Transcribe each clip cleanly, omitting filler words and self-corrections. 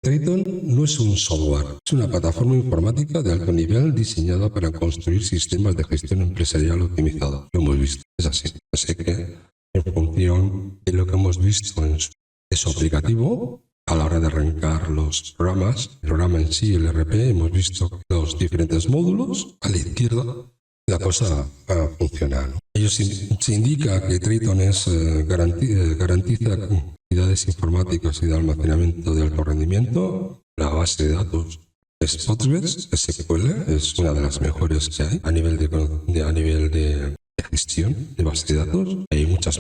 Triton no es un software, es una plataforma informática de alto nivel diseñada para construir sistemas de gestión empresarial optimizados. Lo hemos visto, es así. Así que, en función de lo que hemos visto en su aplicativo, a la hora de arrancar los programas, el programa en sí, el RP, hemos visto los diferentes módulos. A la izquierda la cosa funciona, ¿no? Se indica que Triton garantiza capacidades informáticas y de almacenamiento de alto rendimiento. La base de datos es Postgres SQL, es una de las mejores que hay a nivel de gestión de base de datos. Hay muchas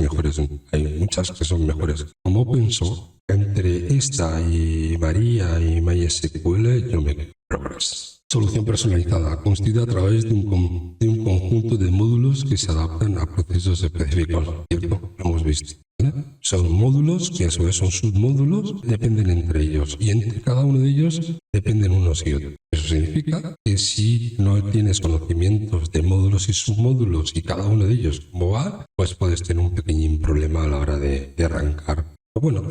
que son mejores. Como open source, entre esta y Maria y MySQL, yo me quedo Progress. Solución personalizada, construida a través de un conjunto de módulos que se adaptan a procesos específicos. ¿Cierto? Lo hemos visto, ¿vale? Son módulos que a su vez son submódulos, dependen entre ellos y entre cada uno de ellos dependen unos y otros. Eso significa que si no tienes conocimientos de módulos y submódulos y cada uno de ellos cómo va, pues puedes tener un pequeñín problema a la hora de arrancar. Bueno,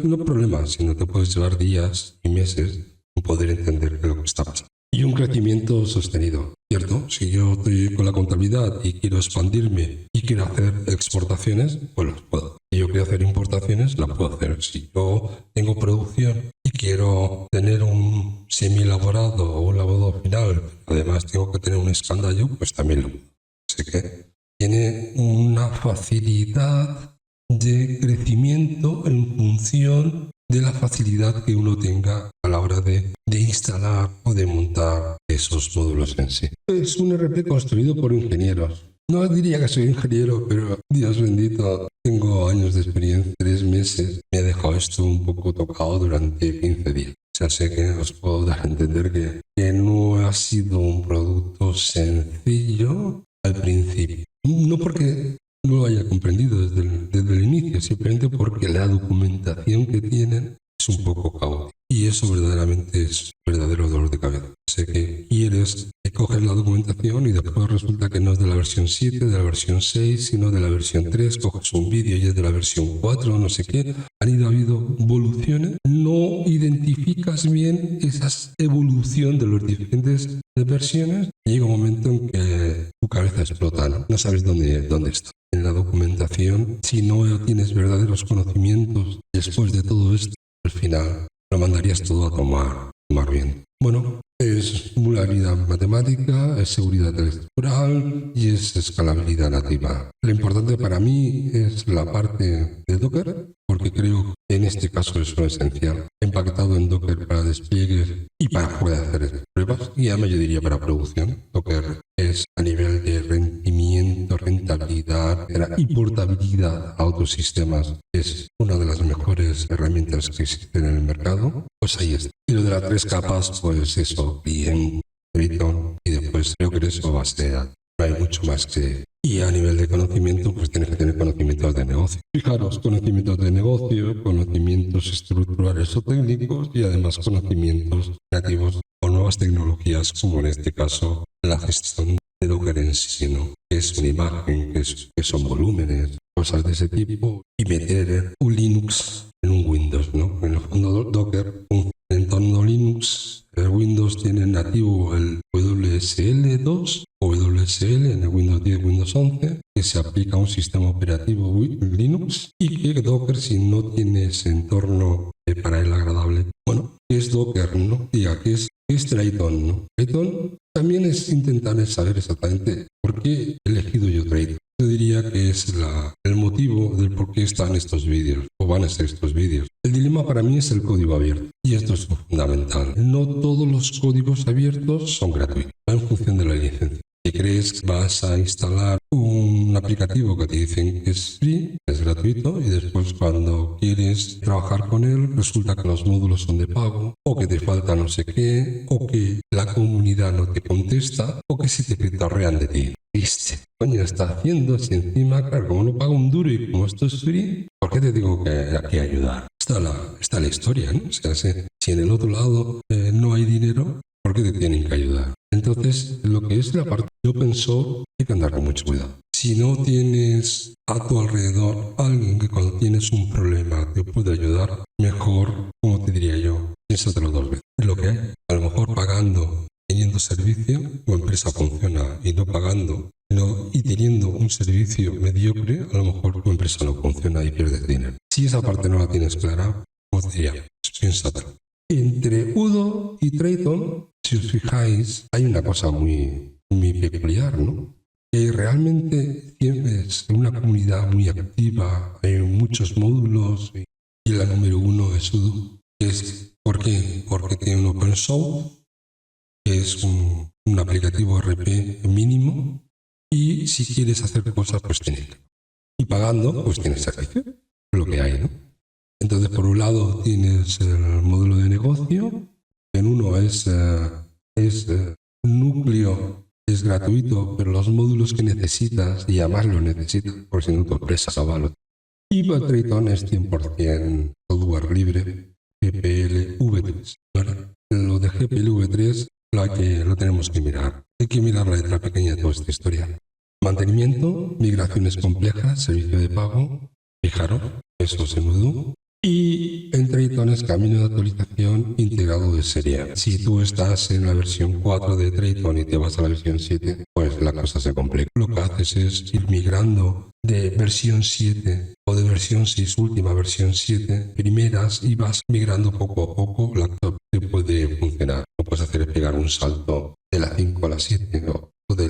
no problemas, sino que puedes llevar días y meses en poder entender lo que está pasando. Y un crecimiento sostenido, ¿cierto? Si yo estoy con la contabilidad y quiero expandirme y quiero hacer exportaciones, pues las puedo. Si yo quiero hacer importaciones, las puedo hacer. Si yo tengo producción y quiero tener un semi-elaborado o un lavado final, además tengo que tener un escandallo, pues también lo puedo. Así que tiene una facilidad de crecimiento en función de la facilidad que uno tenga a la hora de instalar o de montar esos módulos en sí. Es un RP construido por ingenieros. No diría que soy ingeniero, pero Dios bendito, tengo años de experiencia, 3 meses. Me ha dejado esto un poco tocado durante 15 días. O sea, sé que os puedo dar a entender que no ha sido un producto sencillo al principio. No porque no lo haya comprendido desde el inicio, simplemente porque la documentación que tienen es un poco caótica. Y eso verdaderamente es verdadero dolor de cabeza. Sé que quieres que coges la documentación y después resulta que no es de la versión 7, de la versión 6, sino de la versión 3, coges un vídeo y es de la versión 4, no sé qué. Ha habido evoluciones, no identificas bien esa evolución de las diferentes versiones y llega un momento en que tu cabeza explota, ¿no? No sabes dónde está. En la documentación, si no tienes verdaderos conocimientos después de todo esto, al final lo mandarías todo a tomar bien. Bueno, es modularidad matemática, es seguridad estructural y es escalabilidad nativa. Lo importante para mí es la parte de Docker, porque creo que en este caso es lo esencial. Empaquetado en Docker para despliegues y para poder hacer pruebas, y además yo diría para producción. Docker es a nivel de rendimiento, rentabilidad y portabilidad a otros sistemas. Es una de las mejores herramientas que existen en el mercado. Pues ahí está. Y lo de las 3 capas, pues eso, bien, Triton, y después creo que eso va a ser. No hay mucho más que... Y a nivel de conocimiento, pues tienes que tener conocimientos de negocio. Fijaros, conocimientos de negocio, conocimientos estructurales o técnicos y además conocimientos nativos o nuevas tecnologías, como en este caso la gestión de Docker en sí, ¿no? Que es una imagen, que son volúmenes, cosas de ese tipo, y meter un Linux en un Windows, ¿no? En el fondo Docker, un entorno Linux, el Windows tiene nativo el WSL2 o WSL en el Windows 10, Windows 11, que se aplica a un sistema operativo Linux, y que Docker, si no tiene ese entorno para él agradable, bueno, ¿qué es Docker, no? Diga, ¿qué es Triton, no? Triton también es intentar saber exactamente por qué he elegido yo Triton. Yo diría que es el motivo del por qué están estos vídeos, o van a ser estos vídeos. El dilema para mí es el código abierto, y esto es fundamental. No todos los códigos abiertos son gratuitos, va en función de la licencia. Si crees que vas a instalar un aplicativo que te dicen que es free, es gratuito, y después cuando quieres trabajar con él, resulta que los módulos son de pago, o que te falta no sé qué, o que la comunidad no te contesta, o que se te pitorrean de ti. ¿Viste? Coño, está haciendo si encima, claro, como no pago un duro y como esto es free, ¿por qué te tengo que ayudar? Está la historia, ¿no? O sea, si en el otro lado no hay dinero, ¿por qué te tienen que ayudar? Entonces, lo que es la parte de open source, hay que andar con mucho cuidado. Si no tienes a tu alrededor alguien que cuando tienes un problema te puede ayudar, mejor, como te diría yo, Piénsatelo dos veces. Es lo que hay. A lo mejor pagando, teniendo servicio, tu empresa funciona, y no pagando y teniendo un servicio mediocre, a lo mejor tu empresa no funciona y pierdes dinero. Si esa parte no la tienes clara, os diría, pues piénsatelo. Entre Udo y Triton, si os fijáis, hay una cosa muy peculiar, ¿no? Que realmente tienes una comunidad muy activa, hay muchos módulos y la número uno es Udo. ¿Por qué? Porque tiene un open source, que es un aplicativo RP mínimo, y si quieres hacer cosas, pues tienes que. Y pagando, pues tienes servicio, lo que hay, ¿no? Entonces, por un lado tienes el módulo de negocio, en uno es núcleo, es gratuito, pero los módulos que necesitas, y además lo necesitas, porque si no tu empresa no vale. Y Triton es 100% software libre, GPL V3. ¿Vale? Lo de GPL V3 lo tenemos que mirar. Hay que mirar la letra pequeña de toda esta historia. Mantenimiento, migraciones complejas, servicio de pago, fijaros, eso es en Udo. Y en Triton es camino de actualización integrado de serie. Si tú estás en la versión 4 de Triton y te vas a la versión 7, pues la cosa se complica. Lo que haces es ir migrando de versión 7 o de versión 6, última versión 7, primeras, y vas migrando poco a poco. La cosa te puede funcionar. Lo que puedes hacer es pegar un salto de la 5 a la 7 o de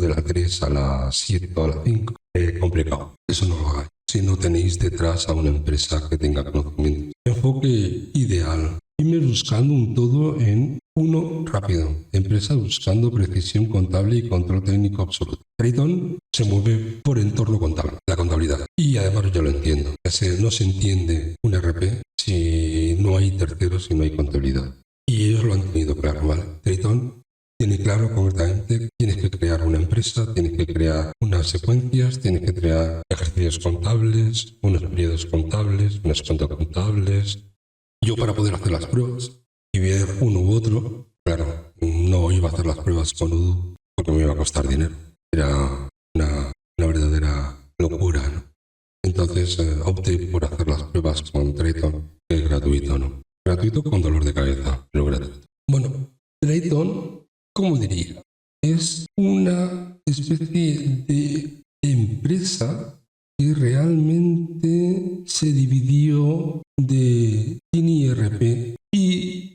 la 3 a la 7 o a la 5. Complicado. Eso no lo hagáis si no tenéis detrás a una empresa que tenga conocimiento. Enfoque ideal. Primero buscando un todo en uno rápido. Empresas buscando precisión contable y control técnico absoluto. Triton se mueve por entorno contable, la contabilidad. Y además yo lo entiendo. No se entiende un RP si no hay terceros y no hay contabilidad. Y ellos lo han tenido claro, ¿vale? Triton tiene claro concretamente, tienes que crear una empresa, tienes que crear unas secuencias, tienes que crear ejercicios contables, unos periodos contables, unas cuentas contables. Yo, para poder hacer las pruebas y ver uno u otro, claro, no iba a hacer las pruebas con Udo porque me iba a costar dinero. Era una verdadera locura, ¿no? Entonces opté por hacer las pruebas con Triton, que es gratuito, ¿no? Gratuito con dolor de cabeza, pero gratuito. Bueno, Triton, ¿cómo diría? Es una especie de empresa que realmente se dividió de IRP y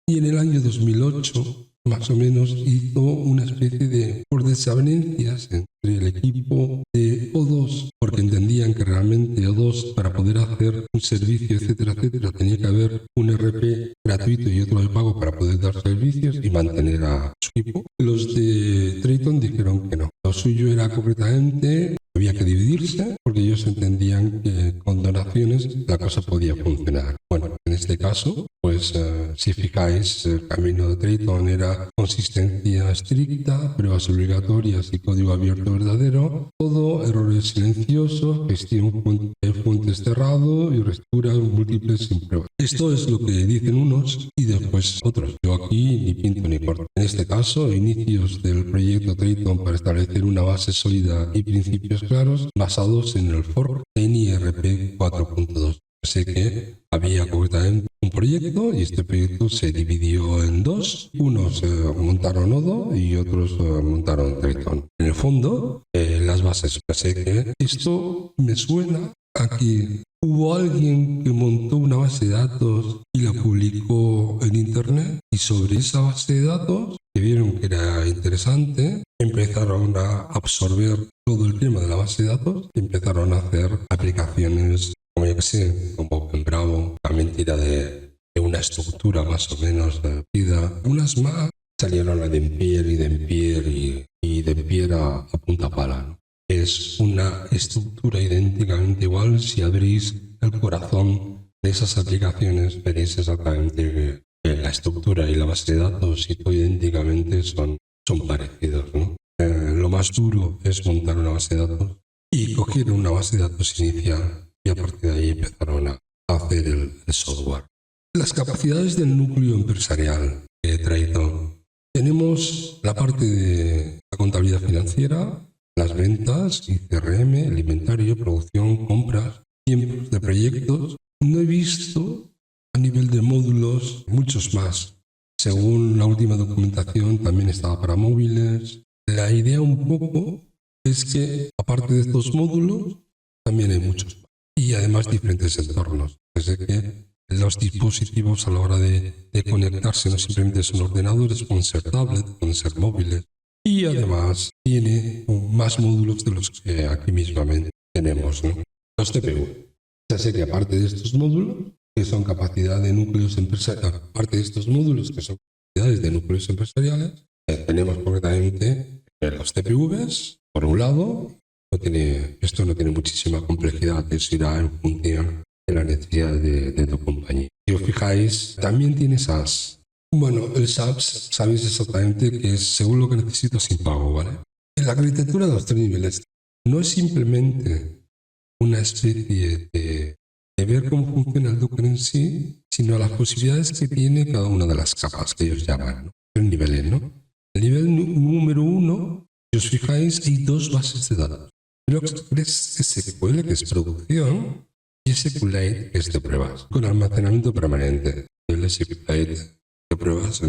en el año 2008 más o menos hizo una especie de desavenencias entre el equipo de O2, porque entendían que realmente O2, para poder hacer un servicio, etcétera, etcétera, tenía que haber un RP gratuito y otro de pago para poder dar servicios y mantener a su equipo. Los de Triton dijeron que no. Lo suyo era concretamente, había que dividirse, porque ellos entendían que con donaciones la cosa podía funcionar. Bueno, en este caso, pues si fijáis, el camino de Triton era consistencia estricta, pruebas obligatorias y código abierto verdadero, todo errores silenciosos, gestión de fuentes cerrado y reestructuras múltiples sin pruebas. Esto es lo que dicen unos y después otros. Yo aquí ni pinto ni corto. En este caso, inicios del proyecto Triton para establecer una base sólida y principios claros basados en el fork NIRP 4.2. Sé que había concretamente un proyecto y este proyecto se dividió en dos. Unos montaron Odo y otros montaron Triton. En el fondo, las bases. Sé que esto me suena a que hubo alguien que montó una base de datos y la publicó en internet, y sobre esa base de datos, que vieron que era interesante, empezaron a absorber todo el tema de la base de datos y empezaron a hacer aplicaciones como yo que sé, como OpenBravo, también tira de una estructura más o menos parecida. Unas más salieron a Dempier y Dempier a punta pala, ¿no? Es una estructura idénticamente igual. Si abrís el corazón de esas aplicaciones, veréis exactamente que la estructura y la base de datos y todo idénticamente son parecidos, ¿no? Lo más duro es montar una base de datos y coger una base de datos inicial, y a partir de ahí empezaron a hacer el software. Las capacidades del núcleo empresarial que he traído. Tenemos la parte de la contabilidad financiera, las ventas, CRM, el inventario, producción, compras, tiempos de proyectos. No he visto a nivel de módulos módulos, muchos más. Según la última documentación, también estaba para móviles. La idea un poco es que, aparte de estos módulos, también hay muchos más. Y además diferentes entornos. Desde que los dispositivos a la hora de conectarse no simplemente son ordenadores, pueden ser tablets, pueden ser móviles. Y además tiene más módulos de los que aquí mismamente tenemos, ¿no? Los CPU. Ya sé que aparte de estos módulos, que son capacidad de núcleos empresariales, aparte de estos módulos que son capacidades de núcleos empresariales, tenemos concretamente los CPVs, por un lado. Esto no tiene muchísima complejidad, eso irá en función de la necesidad de tu compañía. Si os fijáis, también tiene SAS. Bueno, el SAS, sabéis exactamente que es según lo que necesito sin pago, ¿vale? En la arquitectura de los 3 niveles no es simplemente una especie de ver cómo funciona el Docker en sí, sino las posibilidades que tiene cada una de las capas que ellos llaman, ¿no? El nivel, ¿no? El nivel número 1, si os fijáis, hay 2 bases de datos. SQL, que es producción, y SQLite, que es de pruebas, con almacenamiento permanente. El SQLite de pruebas,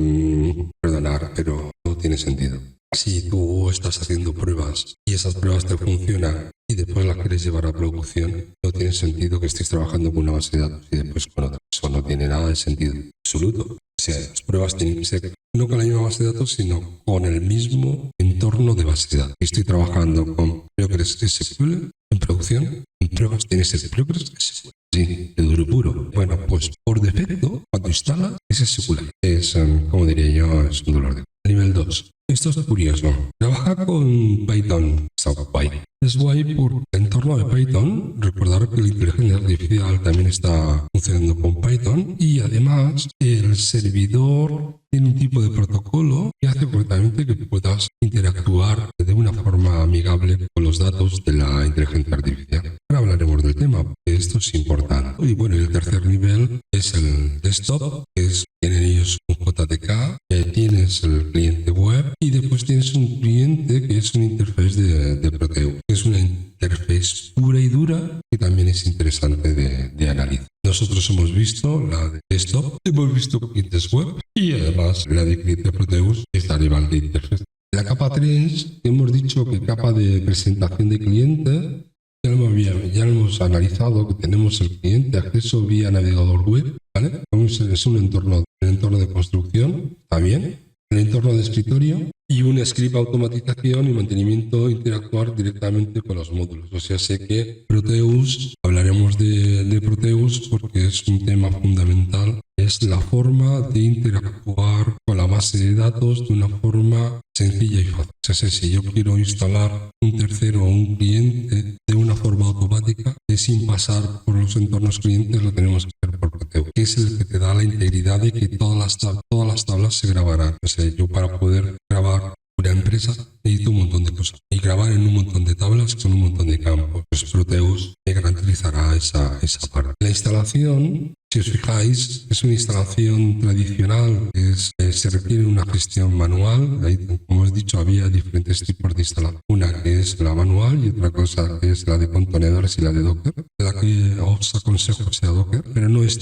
perdonar, pero no tiene sentido. Si tú estás haciendo pruebas y esas pruebas te funcionan y después las quieres llevar a producción, no tiene sentido que estés trabajando con una base de datos y después con otra. Eso no tiene nada de sentido absoluto. O sea, las pruebas tienen que ser no con la misma base de datos, sino con el mismo entorno de base de datos. Estoy trabajando con Progress SQL en producción, en pruebas tienes Progress SQL. Sí, de duro puro. Bueno, pues por defecto, cuando instalas, es SQL. Es, como diría yo, es un dolor de nivel 2. Esto es curioso. Trabaja con Python. Está guay. Es guay por el entorno de Python. Recordar que la inteligencia artificial también está funcionando con Python. Y además, el servidor tiene un tipo de protocolo que hace correctamente que puedas interactuar de una forma amigable con los datos de la inteligencia artificial. Ahora hablaremos del tema, porque esto es importante. Y bueno, el tercer nivel es el desktop, que es, tienen ellos un JTK, tienes el cliente web y después tienes un cliente que es una interface de Proteus, que es una interface pura y dura que también es interesante de analizar. Nosotros hemos visto la de desktop, hemos visto clientes web y además la de cliente Proteus está a nivel de interface. La capa 3, hemos dicho que capa de presentación de cliente. Ya lo hemos analizado, que tenemos el cliente acceso vía navegador web, ¿vale? Es un entorno de construcción, está bien. El entorno de escritorio y un script automatización y mantenimiento interactuar directamente con los módulos. O sea, sé que Proteus, hablaremos de Proteus porque es un tema fundamental. Es la forma de interactuar con la base de datos de una forma sencilla y fácil. O sea, si yo quiero instalar un tercero o un cliente de una forma automática, sin pasar por los entornos clientes, lo tenemos que hacer por Proteus, que es el que te da la integridad de que todas las tablas se grabarán. O sea, yo para poder grabar una empresa necesito un montón de cosas. Y grabar en un montón de tablas con un montón de campos. Pues Proteus me garantizará esa parte. La instalación, si os fijáis, es una instalación tradicional, se requiere una gestión manual. Ahí, como os he dicho, había diferentes tipos de instalación. Una que es la manual y otra cosa que es la de contenedores y la de Docker. La que os aconsejo sea Docker, pero no es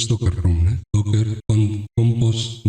Docker Run. Docker con Compose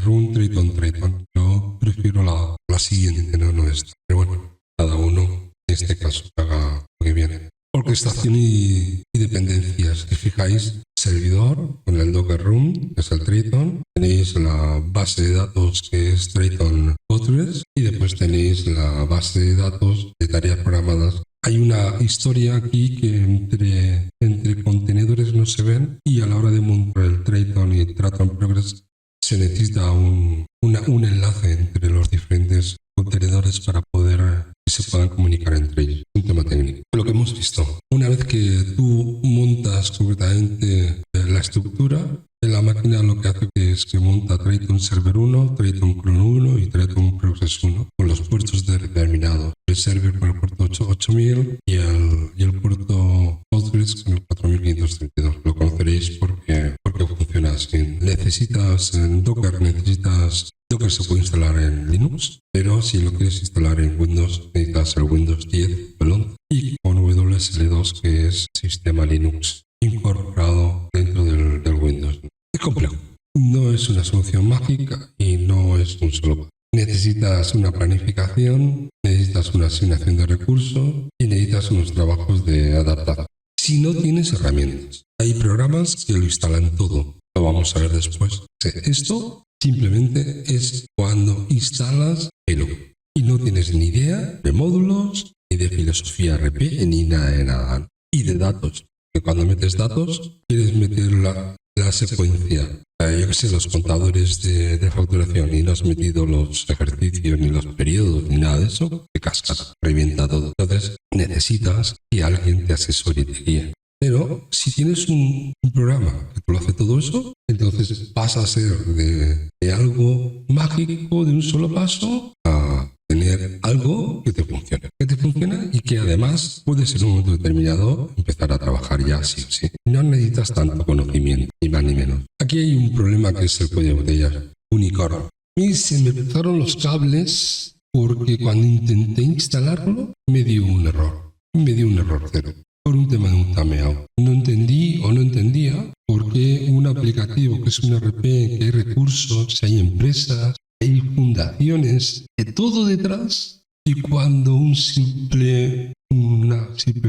Run Triton. Yo prefiero la siguiente, no esta. Pero bueno, cada uno en este caso haga lo que viene. Orquestación y dependencias. Si fijáis, servidor con el Docker Run, que es el Triton. Tenéis la base de datos que es Triton Postgres y después tenéis la base de datos de tareas programadas. Hay una historia aquí que entre contenedores no se ven y a la hora de montar el Triton y el Triton Progress se necesita un enlace entre los diferentes contenedores para poder que se puedan comunicar entre ellos. Un tema técnico. Lo que hemos visto, una vez que tú montas concretamente la estructura, la máquina lo que hace es que monta Triton Server 1, Triton Cron 1 y Triton Process 1 con los puertos determinados. El server con el puerto 8000 y el puerto Postgres con el 4532. Lo conoceréis porque funciona así. Necesitas Docker se puede instalar en Linux, pero si lo quieres instalar en Windows, necesitas el Windows 10 o el 11 y con WSL2, que es sistema Linux incorporado dentro del Windows. Es complejo. no es una solución mágica y no es un solo paso. Necesitas una planificación, necesitas una asignación de recursos y necesitas unos trabajos de adaptación. Si no tienes herramientas, hay programas que lo instalan todo. Lo vamos a ver después. Esto simplemente es cuando instalas Elo y no tienes ni idea de módulos, ni de filosofía RP, ni nada de nada. Y de datos. Que cuando metes datos, quieres meter la secuencia. Yo que sé, los contadores de facturación y no has metido los ejercicios, ni los periodos, ni nada de eso, te cascas, revienta todo. Entonces, necesitas que alguien te asesore y te guíe. Pero si tienes un programa que te lo hace todo eso, entonces pasa a ser de algo mágico de un solo paso a tener algo que te funcione. Que te funciona y que además puedes en un momento determinado empezar a trabajar ya sí o sí. No necesitas tanto conocimiento, ni más ni menos. Aquí hay un problema que es el cuello de botella. Unicorn. Y se me cruzaron los cables porque cuando intenté instalarlo me dio un error. Me dio un error cero. Por un tema de un timeout. No entendí o no entendía por qué un aplicativo que es un RP, que hay recursos, hay empresas, hay fundaciones, de todo detrás, y cuando una simple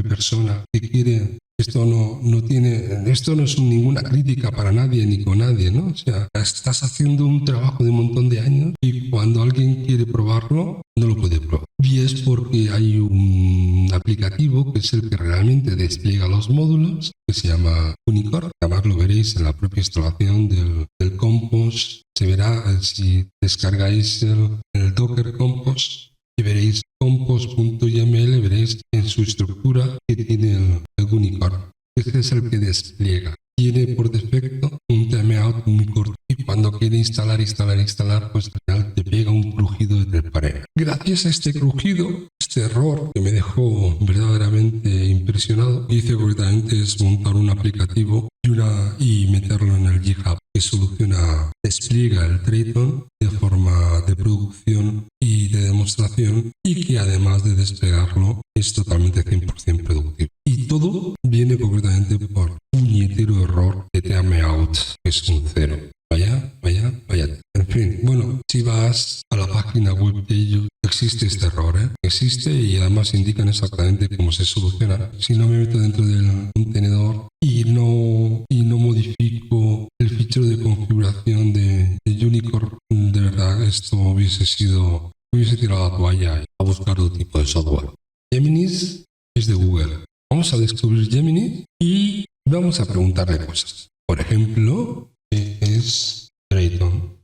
persona que quiere, esto no es ninguna crítica para nadie ni con nadie, ¿no? O sea, estás haciendo un trabajo de un montón de años y cuando alguien quiere probarlo, no lo puede probar. Y es porque hay un aplicativo que es el que realmente despliega los módulos, que se llama Unicorn. Además lo veréis en la propia instalación del Compose. Se verá si descargáis el Docker Compose y veréis compose.yml, veréis en su estructura que tiene el Unicorn. Este es el que despliega. Tiene por defecto un timeout muy corto y cuando quiere instalar, pues al final te pega un crujido de tres paredes. Gracias a este crujido, este error que me dejó verdaderamente impresionado, hice correctamente es montar un aplicativo y meterlo en el GitHub que despliega el Triton de forma de producción y de demostración y que además de desplegarlo es totalmente 100% productivo. Y todo viene concretamente por puñetero error de timeout, que es un cero. Vaya. En fin, bueno, si vas a la página web de ellos, existe este error, existe y además indican exactamente cómo se soluciona. Si no me meto dentro del contenedor y no modifico el fichero de configuración de Unicorn, de verdad esto hubiese tirado la toalla a buscar otro tipo de software. Gemini es de Google. Vamos a descubrir Gemini y vamos a preguntarle cosas. Por ejemplo, ¿qué es Triton?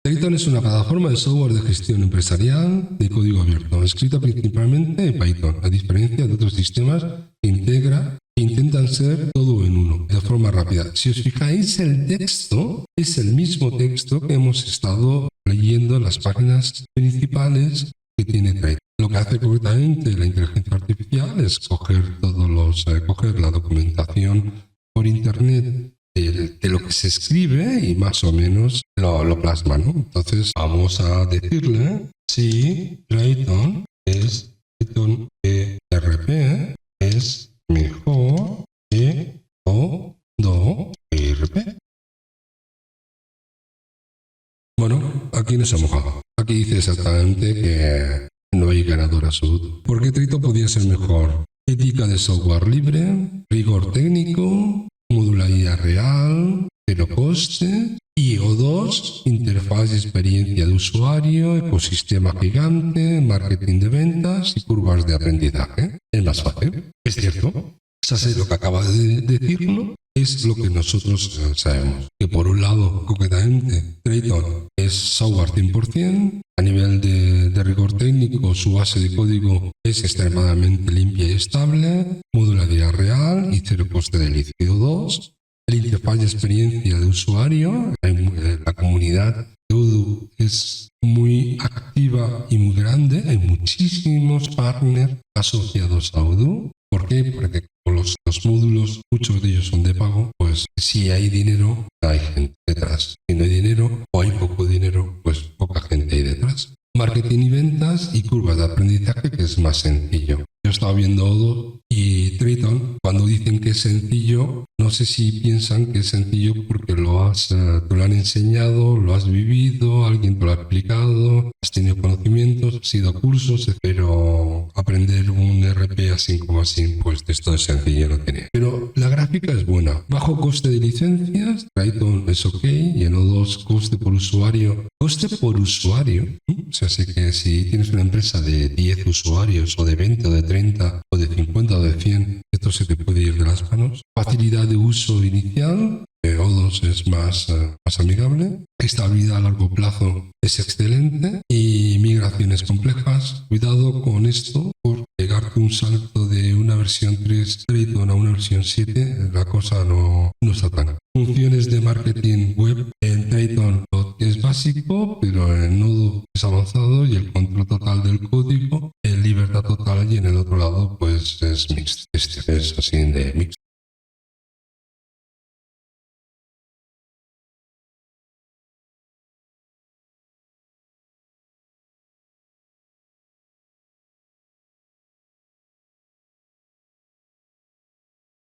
Triton es una plataforma de software de gestión empresarial de código abierto, escrita principalmente en Python, a diferencia de otros sistemas que intentan ser todo en uno, de forma rápida. Si os fijáis, el texto es el mismo texto que hemos estado leyendo en las páginas principales que tiene Triton. Lo que hace concretamente la inteligencia artificial es coger la documentación por internet de lo que se escribe y más o menos lo plasma, ¿no? Entonces vamos a decirle si Triton ERP es mejor que todo ERP. Bueno, aquí nos hemos mojado. Aquí dice exactamente que no hay ganador absoluto. ¿Por qué Triton podría ser mejor? Ética de software libre, rigor técnico, modularidad real, cero coste, IO2, interfaz y experiencia de usuario, ecosistema gigante, marketing de ventas y curvas de aprendizaje. Es más fácil. Es cierto. Lo que acaba de decirlo es lo que nosotros sabemos. Que por un lado, concretamente, Triton es software 100%. A nivel de rigor técnico, su base de código es extremadamente limpia y estable. Modularidad real y cero coste de líquido 2. La interfaz de experiencia de usuario, la comunidad de Odoo es muy activa y muy grande. Hay muchísimos partners asociados a Odoo. ¿Por qué? Porque con los módulos, muchos de ellos son de pago, pues si hay dinero, hay gente detrás. Si no hay dinero o hay poco dinero, pues poca gente hay detrás. Marketing y ventas y curvas de aprendizaje, que es más sencillo. Yo estaba viendo Odoo y Triton, cuando dicen que es sencillo, no sé si piensan que es sencillo porque te lo han enseñado, lo has vivido, alguien te lo ha explicado, has tenido conocimientos, has ido a cursos, pero aprender un RP así como así, pues esto es sencillo, no tiene. Pero la gráfica es buena. Bajo coste de licencias, Triton es ok, y en O2 coste por usuario. Coste por usuario, o sea, sé que si tienes una empresa de 10 usuarios, o de 20, o de 30, o de 50, o de 100, esto se te puede ir de las manos. Facilidad de uso inicial, O2 es más amigable. Estabilidad a largo plazo es excelente. Y migraciones complejas, cuidado con esto, por pegarte un salto de una versión 3 Triton a una versión 7, la cosa no está tan. Funciones de marketing web en Triton es básico, pero en Nodo es avanzado, y el control total del código, en libertad total, y en el otro lado pues es mixed. Este es así de mixed.